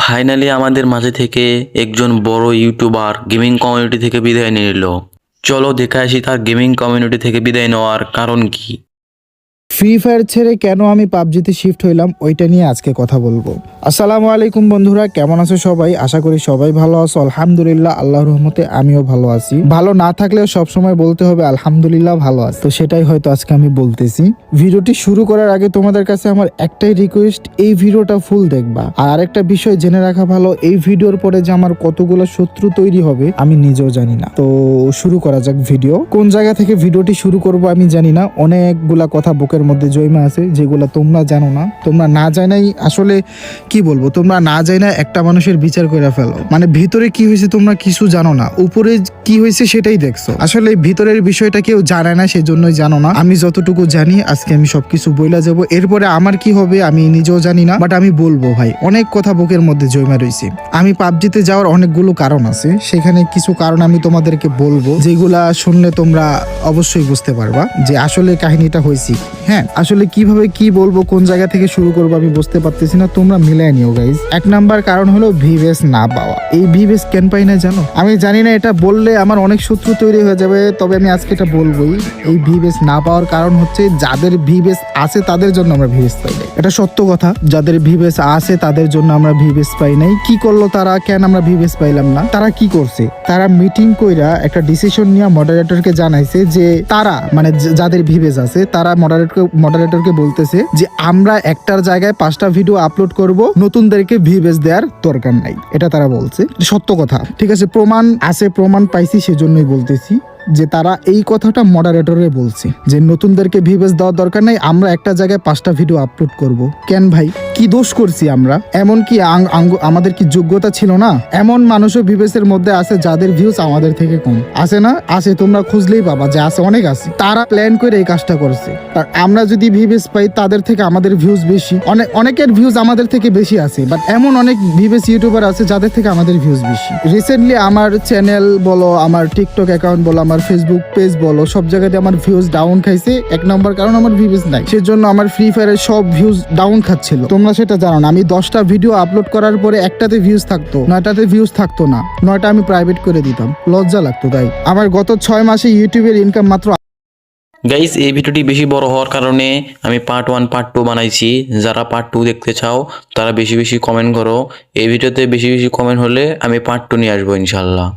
Finally আমাদের মাঝে থেকে একজন বড় ইউটিউবার গেমিং কমিউনিটি থেকে বিদায় নিয়ে নিল। চলো দেখে আসি তার গেমিং কমিউনিটি থেকে বিদায় নেওয়ার কারণ কি। ফ্রি ফায়ার ছেড়ে কেন আমি পাবজিতে শিফট হইলাম ওইটা নিয়ে আজকে কথা বলবো। আসসালামু আলাইকুম বন্ধুরা, কেমন আছো সবাই? আশা করি সবাই ভালো আছো। আলহামদুলিল্লাহ, আল্লাহর রহমতে আমিও ভালো আছি। ভালো না থাকলেও সবসময় বলতে হবে আলহামদুলিল্লাহ ভালো আছি, তো সেটাই হয়তো আজকে আমি বলতেছি। ভিডিওটি শুরু করার আগে তোমাদের কাছে আমার একটাই রিকোয়েস্ট, এই ভিডিওটা ফুল দেখবা। আর আরেকটা বিষয় জেনে রাখা ভালো, এই ভিডিওর পরে যে আমার কতগুলো শত্রু তৈরি হবে আমি নিজেও জানি না। তো শুরু করা যাক ভিডিও। কোন জায়গা থেকে ভিডিওটি শুরু করব আমি জানি না, অনেকগুলা কথা বুকের মধ্যে জয়মা আছে যেগুলো তোমরা জানো না। তোমরা না জানাই আসলে কি বলবো, তোমরা না জানা একটা মানুষের বিচার করে ফেলো। মানে ভিতরে কি হয়েছে তোমরা কিছু জানো না, উপরে কি হয়েছে সেটাই দেখছো। আসলে ভিতরের বিষয়টা কেউ জানে না, সেজন্যই জানো না। আমি যতটুকু জানি আজকে আমি সবকিছু বইলা যাব। এরপরে আমার কি হবে আমি নিজেও জানি না, বাট আমি বলবো ভাই, অনেক কথা বুকের মধ্যে জয়মা রয়েছে। আমি পাবজিতে যাওয়ার অনেকগুলো কারণ আছে, সেখানে কিছু কারণ আমি তোমাদেরকে বলবো, যেগুলা শুনলে তোমরা অবশ্যই বুঝতে পারবা যে আসলে কাহিনীটা হয়েছে। হ্যাঁ, আসলে কিভাবে কি বলবো, কোন জায়গা থেকে শুরু করবো আমি বুঝতে পারতেছি না, তোমরা মিলাই নিও গাইজ। এক নাম্বার কারণ হলো ভিভেস না পাওয়া। এই ভিভেস কেন পাই না জানো? আমি জানি না, এটা বললে আমার অনেক শত্রু তৈরি হয়ে যাবে, তবে আমি আজকে এটা বলবোই। এই ভিভেস না পাওয়ার কারণ হচ্ছে যাদের ভিভেস আছে তাদের জন্য আমরা ভিভেস পাই নাই। এটা সত্য কথা, যাদের ভিভেস আছে তাদের জন্য আমরা ভিভেস পাই নাই। কি করলো তারা, কেন আমরা ভিভেস পাইলাম না? তারা কি করছে, তারা মিটিং কইরা একটা ডিসিশন নিয়ে মডারেটরকে জানাইছে যে তারা মানে যাদের ভিভেস আছে তারা মডারেটরকে বলতেছে যে আমরা একটার জায়গায় 5টা ভিডিও আপলোড করব, নতুনদেরকে ভিভেস দেওয়ার দরকার নাই। এটা তারা বলছে, সত্য কথা। ঠিক আছে, প্রমাণ আছে, প্রমাণ পাইছি, সেজন্যই বলতেছি যে তারা এই কথাটা মডারেটরে বলছে যে নতুনদেরকে ভিভেস দেওয়ার দরকার নাই, আমরা একটা জায়গায় 5টা ভিডিও আপলোড করব। কেন ভাই, কি দোষ করছি আমরা? এমন কি আমাদের কি যোগ্যতা ছিল না? এমন মানুষও ভিভেসের মধ্যে আছে যাদের ভিউজ আমাদের থেকে কম আছে না? আছে, তোমরা খুঁজলেই পাবা যে আছে, অনেক আছে। তারা প্ল্যান করে এই কাজটা করছে। আর আমরা যদি ভিভেস পাই তাদের থেকে আমাদের ভিউজ বেশি, অনেকের ভিউজ আমাদের থেকে বেশি আছে, বাট এমন অনেক ভিভেস ইউটিউবার আছে যাদের থেকে আমাদের ভিউজ বেশি। রিসেন্টলি আমার চ্যানেল বলো, আমার টিকটক অ্যাকাউন্ট বলো, আমার ফেসবুক পেজ বলো, সব জায়গাতে আমার ভিউজ ডাউন খাইছে। এক নম্বর কারণ আমার ভিউজ নাই, সেজন্য আমার ফ্রি ফায়ারের সব ভিউজ ডাউন খাচ্ছিল। তোমরা সেটা জানো না। আমি 10টা ভিডিও আপলোড করার পরে একটাতে ভিউজ থাকতো, 9টাতে ভিউজ থাকতো না, 9টা আমি প্রাইভেট করে দিতাম, লজ্জা লাগতো। তাই আমার গত 6 মাসে ইউটিউবের ইনকাম মাত্র। গাইস, এই ভিডিওটি বেশি বড় হওয়ার কারণে আমি পার্ট 1 পার্ট 2 বানাইছি। যারা পার্ট 2 দেখতে চাও তারা বেশি বেশি কমেন্ট করো। এই ভিডিওতে বেশি বেশি কমেন্ট হলে আমি পার্ট 2 নিয়ে আসবো ইনশাল্লাহ।